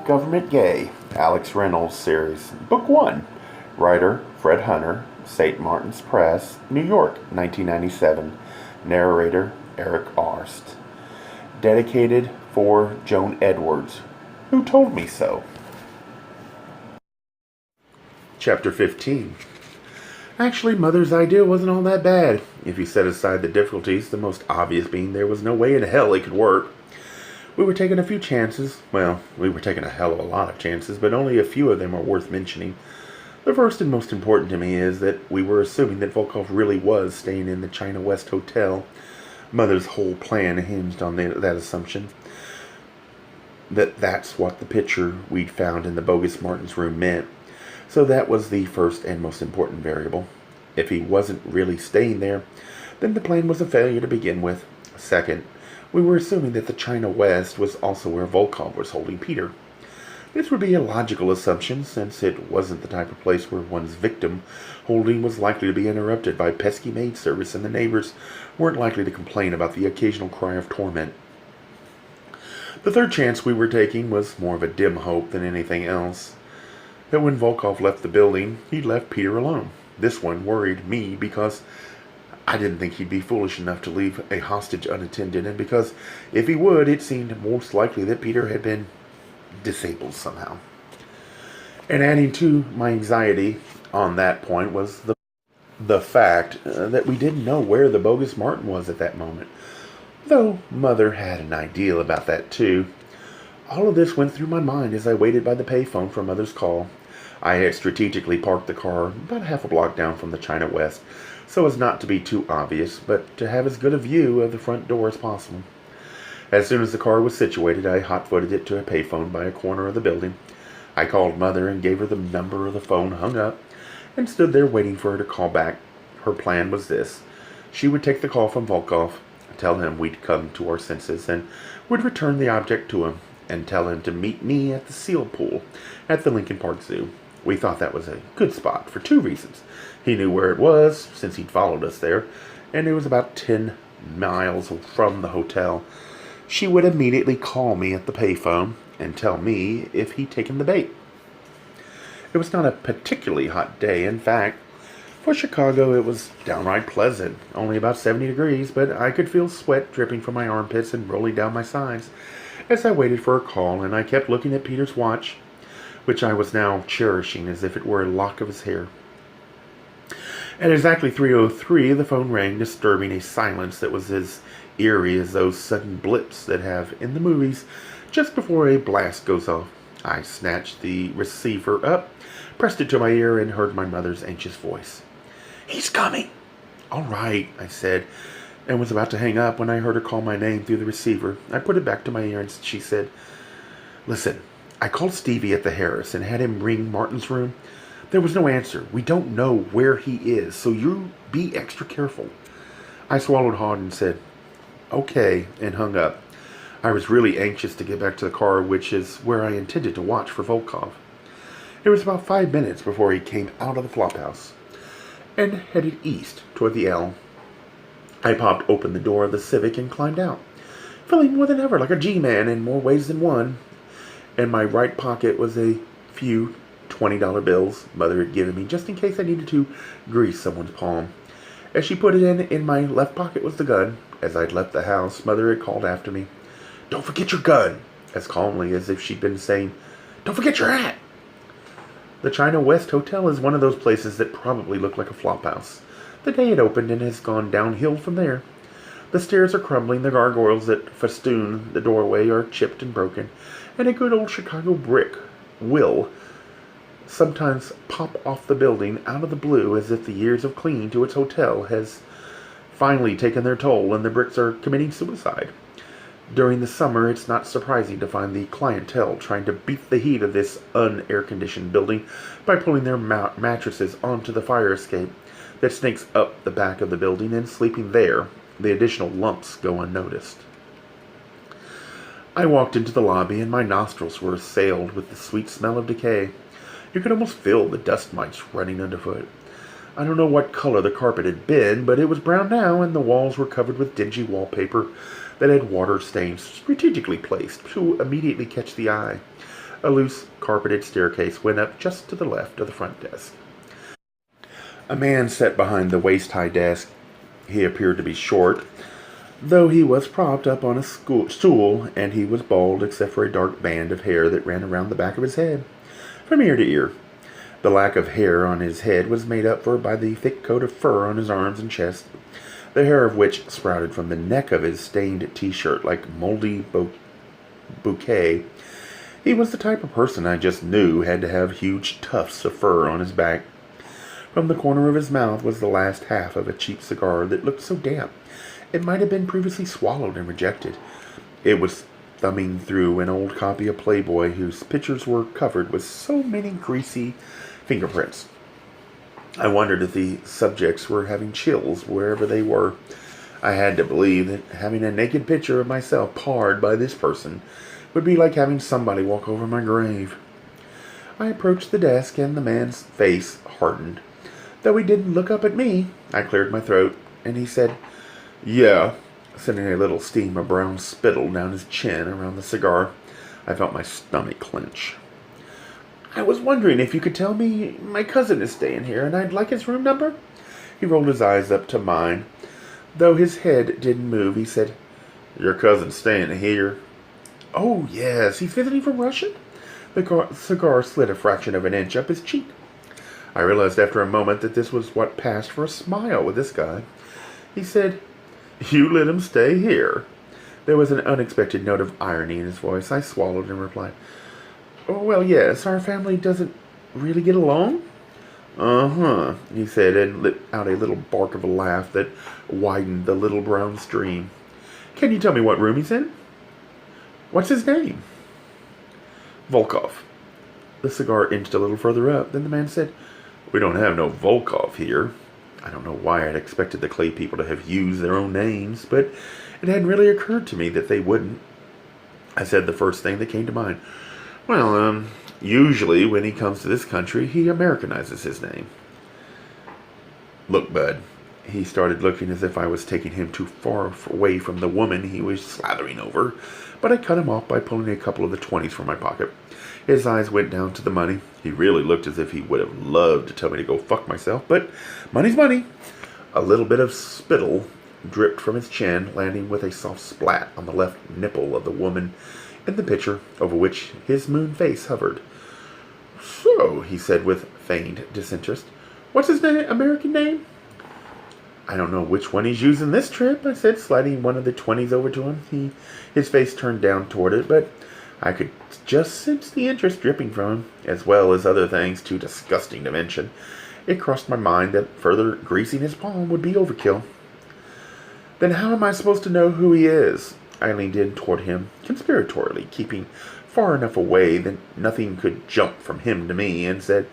Government Gay, Alex Reynolds series. Book 1. Writer Fred Hunter, St. Martin's Press, New York, 1997. Narrator Eric Arst. Dedicated for Joan Edwards, who told me so. Chapter 15. Actually, Mother's idea wasn't all that bad, if you set aside the difficulties, the most obvious being there was no way in hell it could work. We were taking a few chances. Well, we were taking a hell of a lot of chances, but only a few of them are worth mentioning. The first and most important to me is that we were assuming that Volkov really was staying in the China West Hotel. Mother's whole plan hinged on that assumption. That's what the picture we'd found in the bogus Martin's room meant. So that was the first and most important variable. If he wasn't really staying there, then the plan was a failure to begin with. Second, we were assuming that the China West was also where Volkov was holding Peter. This would be a logical assumption, since it wasn't the type of place where one's victim holding was likely to be interrupted by pesky maid service, and the neighbors weren't likely to complain about the occasional cry of torment. The third chance we were taking was more of a dim hope than anything else. That when Volkov left the building, he'd left Peter alone. This one worried me because I didn't think he'd be foolish enough to leave a hostage unattended, and because if he would, it seemed most likely that Peter had been disabled somehow. And adding to my anxiety on that point was the fact that we didn't know where the bogus Martin was at that moment, though Mother had an idea about that too. All of this went through my mind as I waited by the payphone for Mother's call. I had strategically parked the car about half a block down from the China West, so as not to be too obvious, but to have as good a view of the front door as possible. As soon as the car was situated, I hot-footed it to a payphone by a corner of the building. I called Mother and gave her the number of the phone, hung up, and stood there waiting for her to call back. Her plan was this. She would take the call from Volkov, tell him we'd come to our senses, and would return the object to him, and tell him to meet me at the seal pool at the Lincoln Park Zoo. We thought that was a good spot for 2 reasons. He knew where it was, since he'd followed us there, and it was about 10 miles from the hotel. She would immediately call me at the payphone and tell me if he'd taken the bait. It was not a particularly hot day. In fact, for Chicago it was downright pleasant, only about 70 degrees, but I could feel sweat dripping from my armpits and rolling down my sides as I waited for a call, and I kept looking at Peter's watch, which I was now cherishing as if it were a lock of his hair. At exactly 3:03, the phone rang, disturbing a silence that was as eerie as those sudden blips that have in the movies just before a blast goes off. I snatched the receiver up, pressed it to my ear, and heard my mother's anxious voice. "He's coming!" "All right," I said, and was about to hang up when I heard her call my name through the receiver. I put it back to my ear and she said, "Listen, I called Stevie at the Harris and had him ring Martin's room. There was no answer. We don't know where he is, so you be extra careful." I swallowed hard and said, "Okay," and hung up. I was really anxious to get back to the car, which is where I intended to watch for Volkov. It was about 5 minutes before he came out of the flophouse and headed east toward the L. I popped open the door of the Civic and climbed out, feeling more than ever like a G-man in more ways than one. In my right pocket was a few $20 bills Mother had given me just in case I needed to grease someone's palm. As she put it in my left pocket was the gun. As I'd left the house, Mother had called after me, "Don't forget your gun," as calmly as if she'd been saying, "Don't forget your hat." The China West Hotel is one of those places that probably look like a flophouse. The day it opened and has gone downhill from there. The stairs are crumbling, the gargoyles that festoon the doorway are chipped and broken, and a good old Chicago brick will sometimes pop off the building out of the blue as if the years of clinging to its hotel has finally taken their toll and the bricks are committing suicide. During the summer, it's not surprising to find the clientele trying to beat the heat of this un-air-conditioned building by pulling their mattresses onto the fire escape that snakes up the back of the building, and sleeping there, the additional lumps go unnoticed. I walked into the lobby and my nostrils were assailed with the sweet smell of decay. You could almost feel the dust mites running underfoot. I don't know what color the carpet had been, but it was brown now, and the walls were covered with dingy wallpaper that had water stains strategically placed to immediately catch the eye. A loose, carpeted staircase went up just to the left of the front desk. A man sat behind the waist-high desk. He appeared to be short, though he was propped up on a stool, and he was bald except for a dark band of hair that ran around the back of his head, from ear to ear. The lack of hair on his head was made up for by the thick coat of fur on his arms and chest, the hair of which sprouted from the neck of his stained t-shirt like moldy bouquet. He was the type of person I just knew had to have huge tufts of fur on his back. From the corner of his mouth was the last half of a cheap cigar that looked so damp it might have been previously swallowed and rejected. It was thumbing through an old copy of Playboy whose pictures were covered with so many greasy fingerprints. I wondered if the subjects were having chills wherever they were. I had to believe that having a naked picture of myself pawed by this person would be like having somebody walk over my grave. I approached the desk, and the man's face hardened. Though he didn't look up at me, I cleared my throat, and he said, "Yeah," sending a little stream of brown spittle down his chin around the cigar. I felt my stomach clench. "I was wondering if you could tell me my cousin is staying here, and I'd like his room number." He rolled his eyes up to mine. Though his head didn't move, he said, "Your cousin's staying here?" "Oh, yes. He's visiting from Russia?" The cigar slid a fraction of an inch up his cheek. I realized after a moment that this was what passed for a smile with this guy. He said, "You let him stay here?" There was an unexpected note of irony in his voice. I swallowed and replied, "Oh, well, yes. Our family doesn't really get along." "Uh-huh," he said, and let out a little bark of a laugh that widened the little brown stream. "Can you tell me what room he's in?" "What's his name?" "Volkov." The cigar inched a little further up. Then the man said, "We don't have no Volkov here." I don't know why I'd expected the Clay people to have used their own names, but it hadn't really occurred to me that they wouldn't. I said the first thing that came to mind. "Well, usually when he comes to this country, he Americanizes his name." "Look, bud." He started looking as if I was taking him too far away from the woman he was slathering over, but I cut him off by pulling a couple of the 20s from my pocket. His eyes went down to the money. He really looked as if he would have loved to tell me to go fuck myself, but money's money. A little bit of spittle dripped from his chin, landing with a soft splat on the left nipple of the woman in the picture over which his moon face hovered. "So," he said with feigned disinterest, "what's his American name?" "I don't know which one he's using this trip," I said, sliding one of the 20s over to him. His face turned down toward it, but I could just sense the interest dripping from him, as well as other things too disgusting to mention. It crossed my mind that further greasing his palm would be overkill. "Then how am I supposed to know who he is?" I leaned in toward him, conspiratorially, keeping far enough away that nothing could jump from him to me, and said,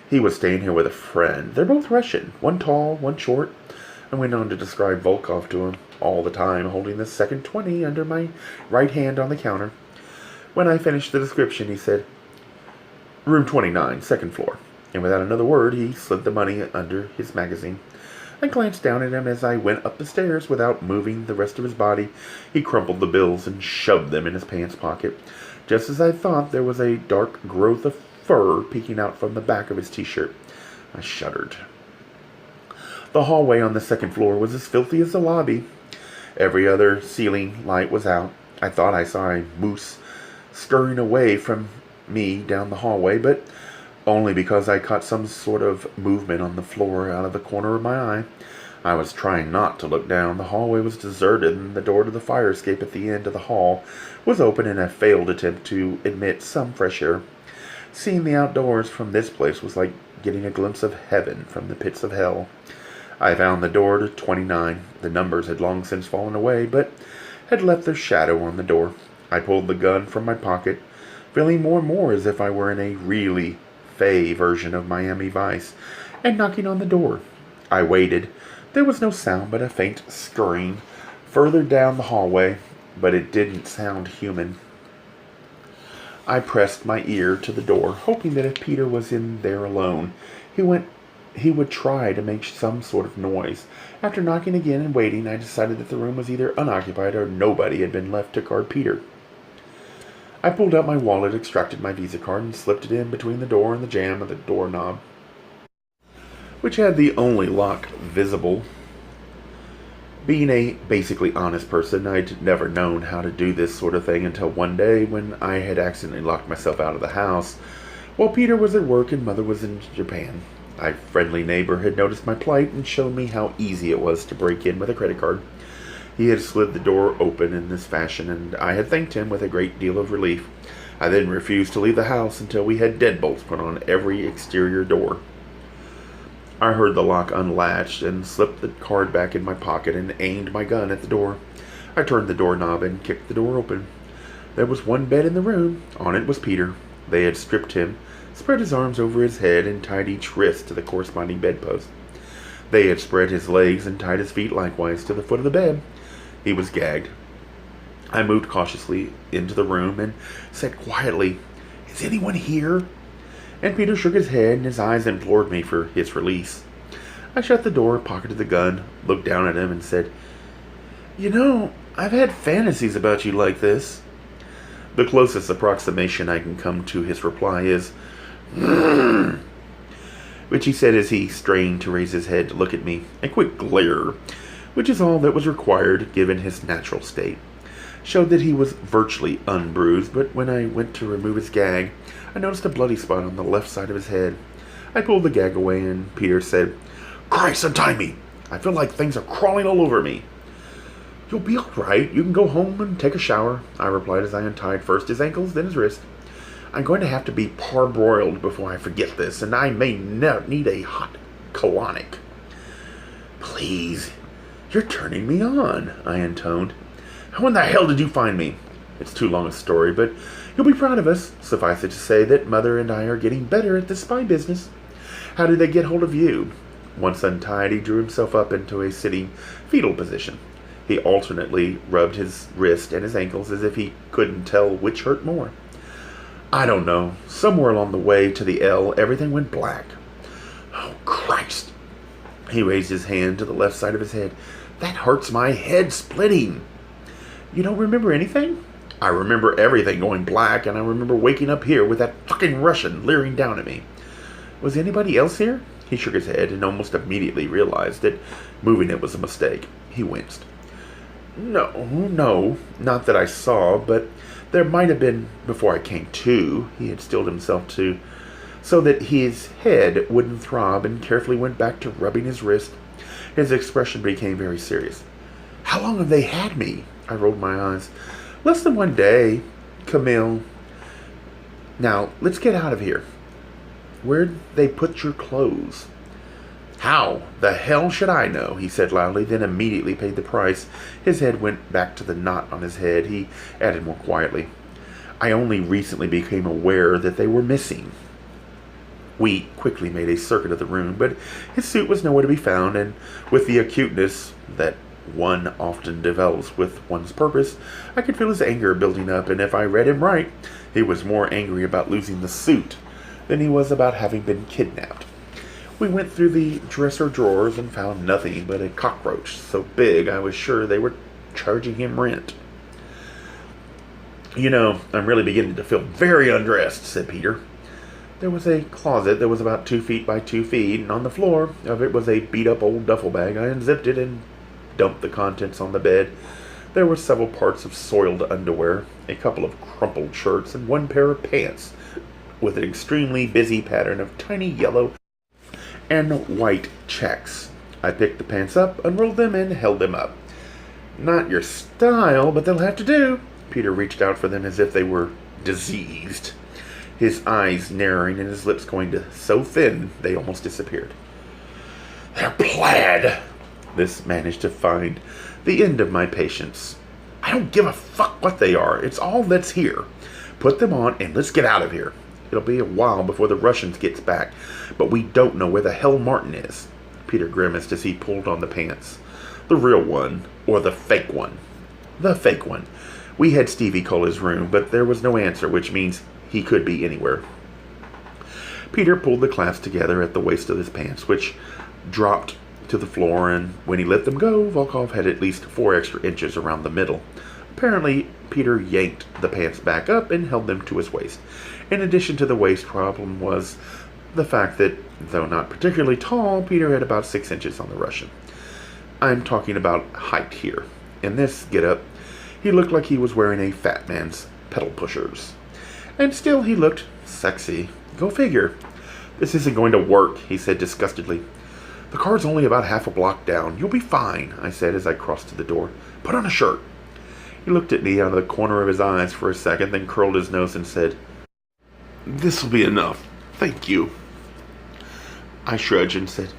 "He was staying here with a friend. They're both Russian, one tall, one short." I went on to describe Volkov to him, all the time holding the second 20 under my right hand on the counter. When I finished the description, he said, "Room 29, second floor." And without another word, he slid the money under his magazine. I glanced down at him as I went up the stairs without moving the rest of his body. He crumpled the bills and shoved them in his pants pocket. Just as I thought, there was a dark growth of fur peeking out from the back of his t-shirt. I shuddered. The hallway on the second floor was as filthy as the lobby. Every other ceiling light was out. I thought I saw a moose scurrying away from me down the hallway, but only because I caught some sort of movement on the floor out of the corner of my eye. I was trying not to look down. The hallway was deserted, and the door to the fire escape at the end of the hall was open in a failed attempt to admit some fresh air. Seeing the outdoors from this place was like getting a glimpse of heaven from the pits of hell. I found the door to 29. The numbers had long since fallen away, but had left their shadow on the door. I pulled the gun from my pocket, feeling more and more as if I were in a really fey version of Miami Vice, and knocking on the door. I waited. There was no sound but a faint scurrying further down the hallway, but it didn't sound human. I pressed my ear to the door, hoping that if Peter was in there alone, he would try to make some sort of noise. After knocking again and waiting, I decided that the room was either unoccupied or nobody had been left to guard Peter. I pulled out my wallet, extracted my Visa card, and slipped it in between the door and the jamb of the doorknob, which had the only lock visible. Being a basically honest person, I'd never known how to do this sort of thing until one day when I had accidentally locked myself out of the house while Peter was at work and Mother was in Japan. A friendly neighbor had noticed my plight and shown me how easy it was to break in with a credit card. He had slid the door open in this fashion, and I had thanked him with a great deal of relief. I then refused to leave the house until we had deadbolts put on every exterior door. I heard the lock unlatched and slipped the card back in my pocket and aimed my gun at the door. I turned the doorknob and kicked the door open. There was one bed in the room. On it was Peter. They had stripped him, spread his arms over his head, and tied each wrist to the corresponding bedpost. They had spread his legs and tied his feet likewise to the foot of the bed. He was gagged. I moved cautiously into the room and said quietly, "Is anyone here?" And Peter shook his head, and his eyes implored me for his release. I shut the door, pocketed the gun, looked down at him, and said, "You know, I've had fantasies about you like this." The closest approximation I can come to his reply is, which he said as he strained to raise his head to look at me, a quick glare, which is all that was required given his natural state. Showed that he was virtually unbruised, but when I went to remove his gag, I noticed a bloody spot on the left side of his head. I pulled the gag away, and Peter said, "Christ, untie me! I feel like things are crawling all over me." "You'll be all right. You can go home and take a shower," I replied as I untied first his ankles, then his wrist. "I'm going to have to be parboiled before I forget this, and I may need a hot colonic." "Please, you're turning me on," I intoned. "How in the hell did you find me?" It's too long a story, but you'll be proud of us. Suffice it to say that Mother and I are getting better at this spy business. How did they get hold of you? Once untied, he drew himself up into a sitting fetal position. He alternately rubbed his wrist and his ankles as if he couldn't tell which hurt more. "I don't know. Somewhere along the way to the L, everything went black." "Oh, Christ!" He raised his hand to the left side of his head. "That hurts my head splitting." "You don't remember anything?" "I remember everything going black, and I remember waking up here with that fucking Russian leering down at me." "Was anybody else here?" He shook his head and almost immediately realized that moving it was a mistake. He winced. No, not that I saw, but there might have been before I came to." He had stilled himself so that his head wouldn't throb, and carefully went back to rubbing his wrist. His expression became very serious. "How long have they had me?" I rolled my eyes. "Less than 1 day, Camille. Now, let's get out of here." "Where'd they put your clothes?" "How the hell should I know?" he said loudly, then immediately paid the price. His head went back to the knot on his head. He added more quietly, "I only recently became aware that they were missing." We quickly made a circuit of the room, but his suit was nowhere to be found, and with the acuteness that one often develops with one's purpose, I could feel his anger building up, and if I read him right, he was more angry about losing the suit than he was about having been kidnapped. We went through the dresser drawers and found nothing but a cockroach so big I was sure they were charging him rent. "You know, I'm really beginning to feel very undressed," said Peter. There was a closet that was about 2 feet by 2 feet, and on the floor of it was a beat-up old duffel bag. I unzipped it and dumped the contents on the bed. There were several parts of soiled underwear, a couple of crumpled shirts, and one pair of pants with an extremely busy pattern of tiny yellow and white checks. I picked the pants up, unrolled them, and held them up. "Not your style, but they'll have to do." Peter reached out for them as if they were diseased, his eyes narrowing and his lips going to so thin they almost disappeared. "They're plaid." This managed to find the end of my patience. "I don't give a fuck what they are. It's all that's here. Put them on and let's get out of here. It'll be a while before the Russians gets back, but we don't know where the hell Martin is." Peter grimaced as he pulled on the pants. "The real one, or the fake one?" "The fake one. We had Stevie call his room, but there was no answer, which means he could be anywhere." Peter pulled the clasps together at the waist of his pants, which dropped to the floor, and when he let them go, Volkov had at least 4 extra inches around the middle Apparently, Peter yanked the pants back up and held them to his waist. In addition to the waist problem was the fact that, though not particularly tall, Peter had about 6 inches on the Russian. I'm talking about height here. In this get-up, he looked like he was wearing a fat man's pedal pushers. And still he looked sexy. Go figure. This isn't going to work, he said disgustedly. The car's only about half a block down. You'll be fine, I said as I crossed to the door. Put on a shirt. He looked at me out of the corner of his eyes for a second, then curled his nose and said, This'll be enough. Thank you. I shrugged and said,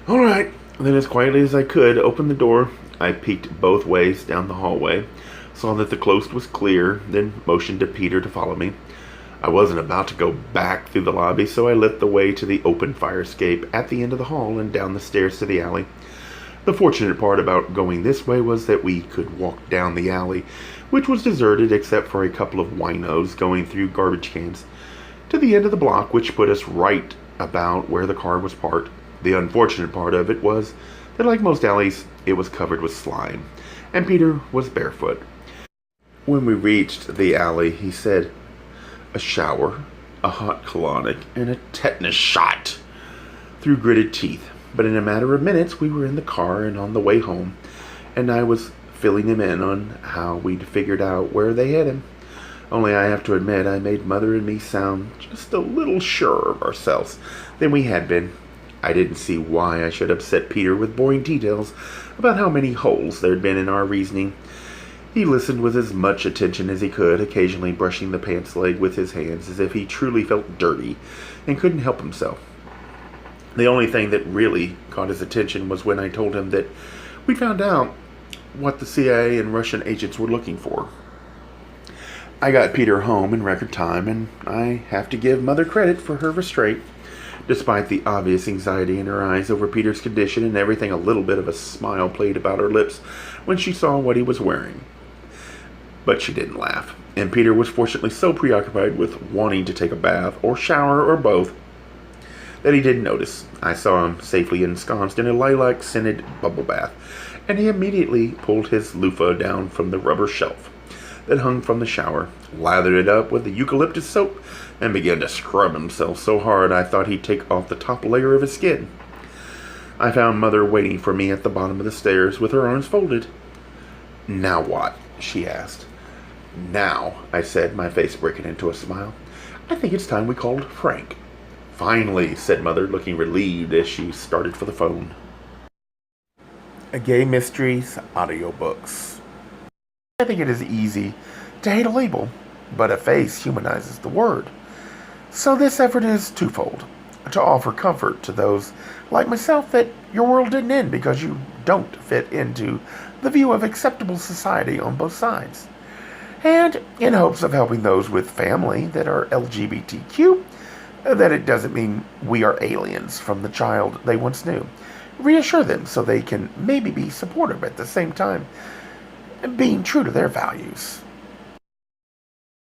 All right. Then as quietly as I could, opened the door. I peeked both ways down the hallway, saw that the coast was clear, then motioned to Peter to follow me. I wasn't about to go back through the lobby, so I lit the way to the open fire escape at the end of the hall and down the stairs to the alley. The fortunate part about going this way was that we could walk down the alley, which was deserted except for a couple of winos going through garbage cans, to the end of the block, which put us right about where the car was parked. The unfortunate part of it was that, like most alleys, it was covered with slime, and Peter was barefoot. When we reached the alley, he said, A shower, a hot colonic, and a tetanus shot, through gritted teeth. But in a matter of minutes, we were in the car and on the way home, and I was filling him in on how we'd figured out where they hid him. Only I have to admit, I made Mother and me sound just a little surer of ourselves than we had been. I didn't see why I should upset Peter with boring details about how many holes there'd been in our reasoning. He listened with as much attention as he could, occasionally brushing the pants leg with his hands as if he truly felt dirty and couldn't help himself. The only thing that really caught his attention was when I told him that we found out what the CIA and Russian agents were looking for. I got Peter home in record time, and I have to give Mother credit for her restraint. Despite the obvious anxiety in her eyes over Peter's condition and everything, a little bit of a smile played about her lips when she saw what he was wearing. But she didn't laugh, and Peter was fortunately so preoccupied with wanting to take a bath, or shower, or both, that he didn't notice. I saw him safely ensconced in a lilac-scented bubble bath, and he immediately pulled his loofah down from the rubber shelf that hung from the shower, lathered it up with the eucalyptus soap, and began to scrub himself so hard I thought he'd take off the top layer of his skin. I found Mother waiting for me at the bottom of the stairs with her arms folded. Now what? She asked. Now, I said, my face breaking into a smile. I think it's time we called Frank. Finally, said Mother, looking relieved as she started for the phone. A Gay Mysteries audiobooks. I think it is easy to hate a label, but a face humanizes the word. So this effort is twofold. To offer comfort to those like myself that your world didn't end because you don't fit into the view of acceptable society on both sides. And in hopes of helping those with family that are LGBTQ, that it doesn't mean we are aliens from the child they once knew. Reassure them so they can maybe be supportive at the same time, being true to their values.